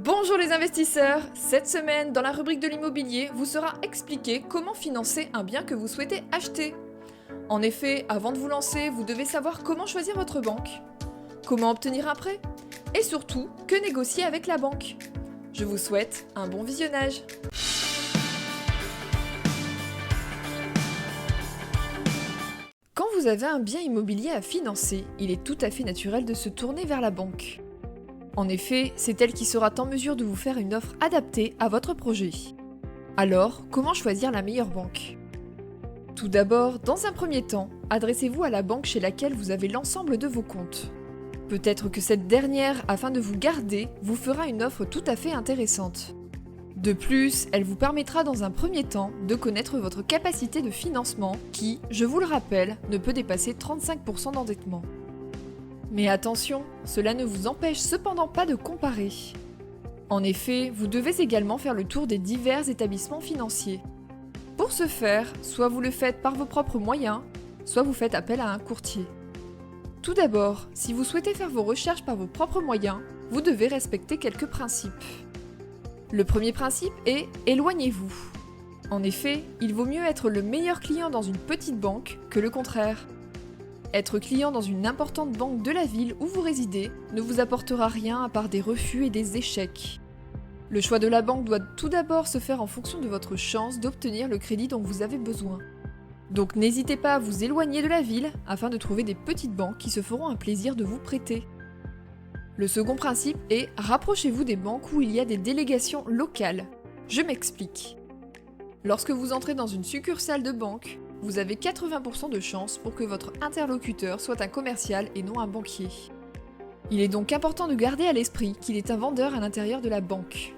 Bonjour les investisseurs! Cette semaine, dans la rubrique de l'immobilier, vous sera expliqué comment financer un bien que vous souhaitez acheter. En effet, avant de vous lancer, vous devez savoir comment choisir votre banque, comment obtenir un prêt, et surtout, que négocier avec la banque. Je vous souhaite un bon visionnage. Quand vous avez un bien immobilier à financer, il est tout à fait naturel de se tourner vers la banque. En effet, c'est elle qui sera en mesure de vous faire une offre adaptée à votre projet. Alors, comment choisir la meilleure banque? Tout d'abord, dans un premier temps, adressez-vous à la banque chez laquelle vous avez l'ensemble de vos comptes. Peut-être que cette dernière, afin de vous garder, vous fera une offre tout à fait intéressante. De plus, elle vous permettra dans un premier temps de connaître votre capacité de financement qui, je vous le rappelle, ne peut dépasser 35% d'endettement. Mais attention, cela ne vous empêche cependant pas de comparer. En effet, vous devez également faire le tour des divers établissements financiers. Pour ce faire, soit vous le faites par vos propres moyens, soit vous faites appel à un courtier. Tout d'abord, si vous souhaitez faire vos recherches par vos propres moyens, vous devez respecter quelques principes. Le premier principe est « éloignez-vous ». En effet, il vaut mieux être le meilleur client dans une petite banque que le contraire. Être client dans une importante banque de la ville où vous résidez ne vous apportera rien à part des refus et des échecs. Le choix de la banque doit tout d'abord se faire en fonction de votre chance d'obtenir le crédit dont vous avez besoin. Donc n'hésitez pas à vous éloigner de la ville afin de trouver des petites banques qui se feront un plaisir de vous prêter. Le second principe est rapprochez-vous des banques où il y a des délégations locales. Je m'explique. Lorsque vous entrez dans une succursale de banque, vous avez 80% de chances pour que votre interlocuteur soit un commercial et non un banquier. Il est donc important de garder à l'esprit qu'il est un vendeur à l'intérieur de la banque.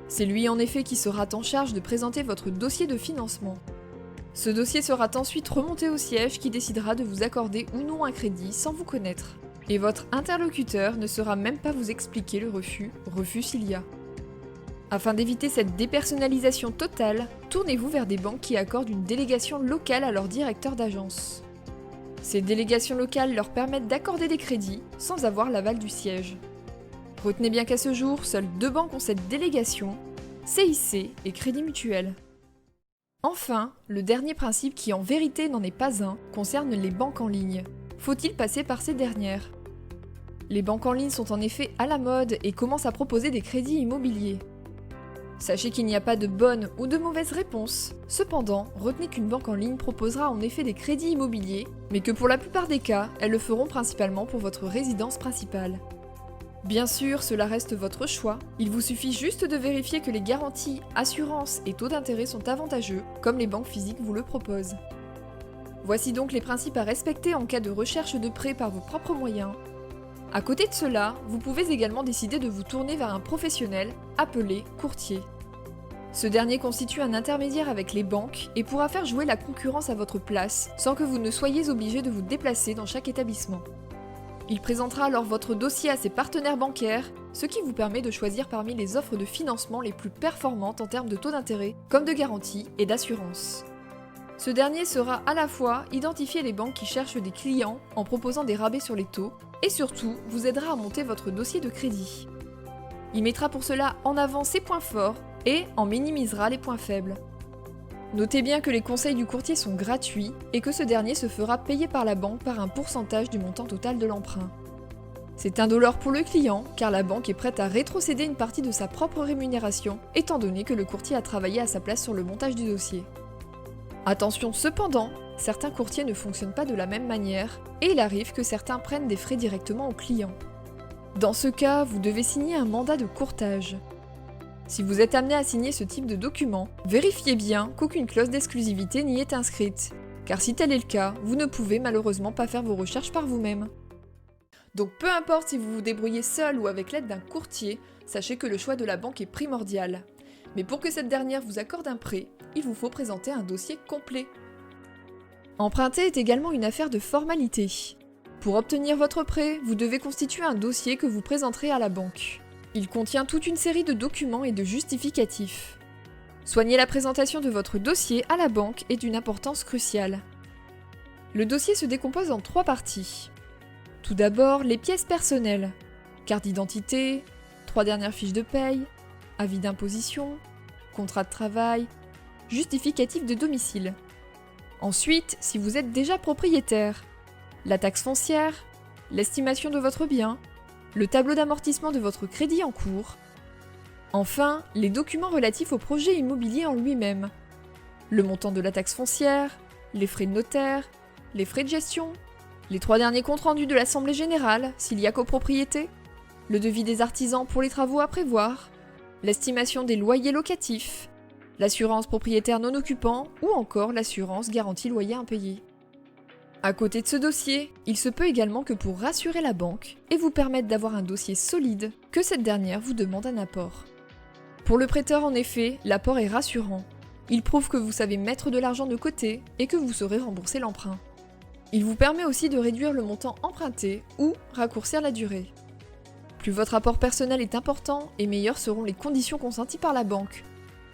C'est lui en effet qui sera en charge de présenter votre dossier de financement. Ce dossier sera ensuite remonté au siège qui décidera de vous accorder ou non un crédit sans vous connaître. Et votre interlocuteur ne saura même pas vous expliquer le refus s'il y a. Afin d'éviter cette dépersonnalisation totale, tournez-vous vers des banques qui accordent une délégation locale à leur directeur d'agence. Ces délégations locales leur permettent d'accorder des crédits sans avoir l'aval du siège. Retenez bien qu'à ce jour, seules 2 banques ont cette délégation, CIC et Crédit Mutuel. Enfin, le dernier principe qui en vérité n'en est pas un, concerne les banques en ligne. Faut-il passer par ces dernières? Les banques en ligne sont en effet à la mode et commencent à proposer des crédits immobiliers. Sachez qu'il n'y a pas de bonne ou de mauvaise réponse. Cependant, retenez qu'une banque en ligne proposera en effet des crédits immobiliers, mais que pour la plupart des cas, elles le feront principalement pour votre résidence principale. Bien sûr, cela reste votre choix. Il vous suffit juste de vérifier que les garanties, assurances et taux d'intérêt sont avantageux, comme les banques physiques vous le proposent. Voici donc les principes à respecter en cas de recherche de prêt par vos propres moyens. À côté de cela, vous pouvez également décider de vous tourner vers un professionnel, appelé courtier. Ce dernier constitue un intermédiaire avec les banques et pourra faire jouer la concurrence à votre place sans que vous ne soyez obligé de vous déplacer dans chaque établissement. Il présentera alors votre dossier à ses partenaires bancaires, ce qui vous permet de choisir parmi les offres de financement les plus performantes en termes de taux d'intérêt, comme de garantie et d'assurance. Ce dernier saura à la fois identifier les banques qui cherchent des clients en proposant des rabais sur les taux et surtout vous aidera à monter votre dossier de crédit. Il mettra pour cela en avant ses points forts et en minimisera les points faibles. Notez bien que les conseils du courtier sont gratuits et que ce dernier se fera payer par la banque par un pourcentage du montant total de l'emprunt. C'est indolore pour le client car la banque est prête à rétrocéder une partie de sa propre rémunération étant donné que le courtier a travaillé à sa place sur le montage du dossier. Attention cependant, certains courtiers ne fonctionnent pas de la même manière et il arrive que certains prennent des frais directement au client. Dans ce cas, vous devez signer un mandat de courtage. Si vous êtes amené à signer ce type de document, vérifiez bien qu'aucune clause d'exclusivité n'y est inscrite, car si tel est le cas, vous ne pouvez malheureusement pas faire vos recherches par vous-même. Donc peu importe si vous vous débrouillez seul ou avec l'aide d'un courtier, sachez que le choix de la banque est primordial. Mais pour que cette dernière vous accorde un prêt, il vous faut présenter un dossier complet. Emprunter est également une affaire de formalité. Pour obtenir votre prêt, vous devez constituer un dossier que vous présenterez à la banque. Il contient toute une série de documents et de justificatifs. Soigner la présentation de votre dossier à la banque est d'une importance cruciale. Le dossier se décompose en 3 parties. Tout d'abord, les pièces personnelles, carte d'identité, 3 dernières fiches de paye, avis d'imposition, contrat de travail, justificatif de domicile. Ensuite, si vous êtes déjà propriétaire, la taxe foncière, l'estimation de votre bien, le tableau d'amortissement de votre crédit en cours. Enfin, les documents relatifs au projet immobilier en lui-même. Le montant de la taxe foncière, les frais de notaire, les frais de gestion, les 3 derniers comptes rendus de l'Assemblée Générale, s'il y a copropriété, le devis des artisans pour les travaux à prévoir, l'estimation des loyers locatifs, l'assurance propriétaire non occupant ou encore l'assurance garantie loyer impayé. À côté de ce dossier, il se peut également que pour rassurer la banque et vous permettre d'avoir un dossier solide, que cette dernière vous demande un apport. Pour le prêteur en effet, l'apport est rassurant. Il prouve que vous savez mettre de l'argent de côté et que vous saurez rembourser l'emprunt. Il vous permet aussi de réduire le montant emprunté ou raccourcir la durée. Plus votre apport personnel est important et meilleures seront les conditions consenties par la banque.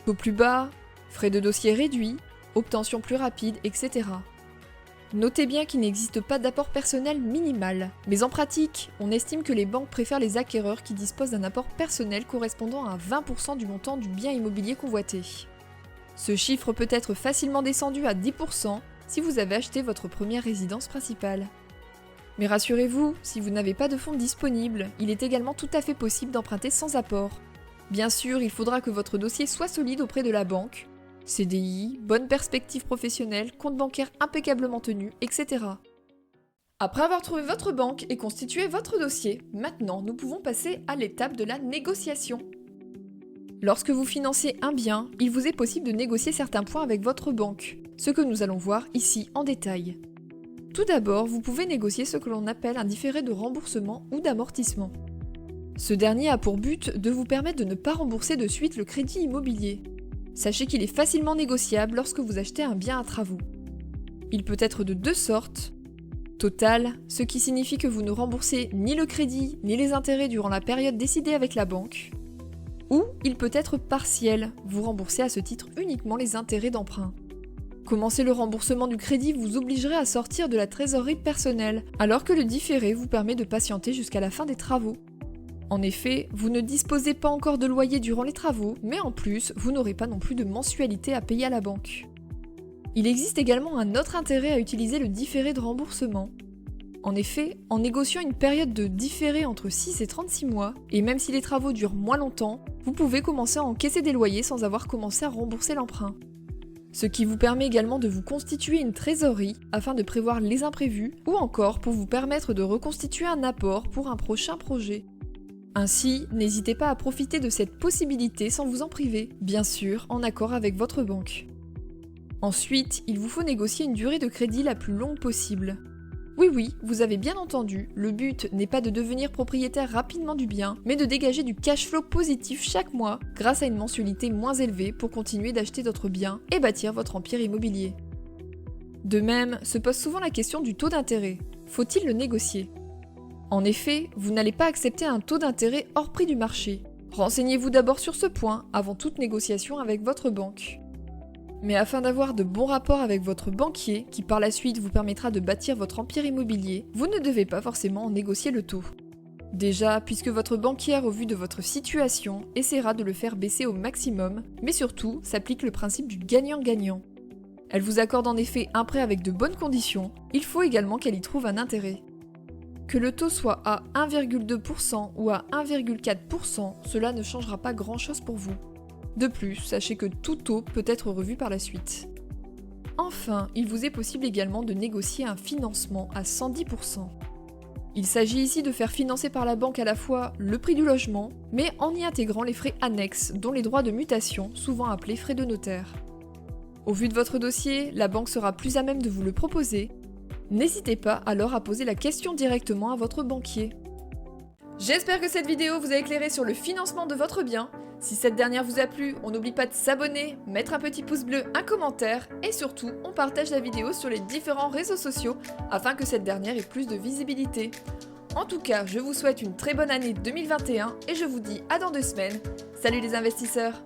Taux plus bas, frais de dossier réduits, obtention plus rapide, etc. Notez bien qu'il n'existe pas d'apport personnel minimal, mais en pratique, on estime que les banques préfèrent les acquéreurs qui disposent d'un apport personnel correspondant à 20% du montant du bien immobilier convoité. Ce chiffre peut être facilement descendu à 10% si vous avez acheté votre première résidence principale. Mais rassurez-vous, si vous n'avez pas de fonds disponibles, il est également tout à fait possible d'emprunter sans apport. Bien sûr, il faudra que votre dossier soit solide auprès de la banque, CDI, bonne perspective professionnelle, compte bancaire impeccablement tenu, etc. Après avoir trouvé votre banque et constitué votre dossier, maintenant nous pouvons passer à l'étape de la négociation. Lorsque vous financez un bien, il vous est possible de négocier certains points avec votre banque, ce que nous allons voir ici en détail. Tout d'abord, vous pouvez négocier ce que l'on appelle un différé de remboursement ou d'amortissement. Ce dernier a pour but de vous permettre de ne pas rembourser de suite le crédit immobilier. Sachez qu'il est facilement négociable lorsque vous achetez un bien à travaux. Il peut être de 2 sortes. Total, ce qui signifie que vous ne remboursez ni le crédit ni les intérêts durant la période décidée avec la banque. Ou il peut être partiel, vous remboursez à ce titre uniquement les intérêts d'emprunt. Commencer le remboursement du crédit vous obligerait à sortir de la trésorerie personnelle, alors que le différé vous permet de patienter jusqu'à la fin des travaux. En effet, vous ne disposez pas encore de loyer durant les travaux, mais en plus, vous n'aurez pas non plus de mensualité à payer à la banque. Il existe également un autre intérêt à utiliser le différé de remboursement. En effet, en négociant une période de différé entre 6 et 36 mois, et même si les travaux durent moins longtemps, vous pouvez commencer à encaisser des loyers sans avoir commencé à rembourser l'emprunt. Ce qui vous permet également de vous constituer une trésorerie afin de prévoir les imprévus, ou encore pour vous permettre de reconstituer un apport pour un prochain projet. Ainsi, n'hésitez pas à profiter de cette possibilité sans vous en priver, bien sûr en accord avec votre banque. Ensuite, il vous faut négocier une durée de crédit la plus longue possible. Oui, vous avez bien entendu, le but n'est pas de devenir propriétaire rapidement du bien, mais de dégager du cash flow positif chaque mois grâce à une mensualité moins élevée pour continuer d'acheter d'autres biens et bâtir votre empire immobilier. De même, se pose souvent la question du taux d'intérêt. Faut-il le négocier ? En effet, vous n'allez pas accepter un taux d'intérêt hors prix du marché. Renseignez-vous d'abord sur ce point avant toute négociation avec votre banque. Mais afin d'avoir de bons rapports avec votre banquier, qui par la suite vous permettra de bâtir votre empire immobilier, vous ne devez pas forcément en négocier le taux. Déjà, puisque votre banquière, au vu de votre situation, essaiera de le faire baisser au maximum, mais surtout, s'applique le principe du gagnant-gagnant. Elle vous accorde en effet un prêt avec de bonnes conditions, il faut également qu'elle y trouve un intérêt. Que le taux soit à 1,2% ou à 1,4%, cela ne changera pas grand-chose pour vous. De plus, sachez que tout taux peut être revu par la suite. Enfin, il vous est possible également de négocier un financement à 110%. Il s'agit ici de faire financer par la banque à la fois le prix du logement, mais en y intégrant les frais annexes, dont les droits de mutation, souvent appelés frais de notaire. Au vu de votre dossier, la banque sera plus à même de vous le proposer. N'hésitez pas alors à poser la question directement à votre banquier. J'espère que cette vidéo vous a éclairé sur le financement de votre bien. Si cette dernière vous a plu, on n'oublie pas de s'abonner, mettre un petit pouce bleu, un commentaire et surtout, on partage la vidéo sur les différents réseaux sociaux afin que cette dernière ait plus de visibilité. En tout cas, je vous souhaite une très bonne année 2021 et je vous dis à dans 2 semaines. Salut les investisseurs!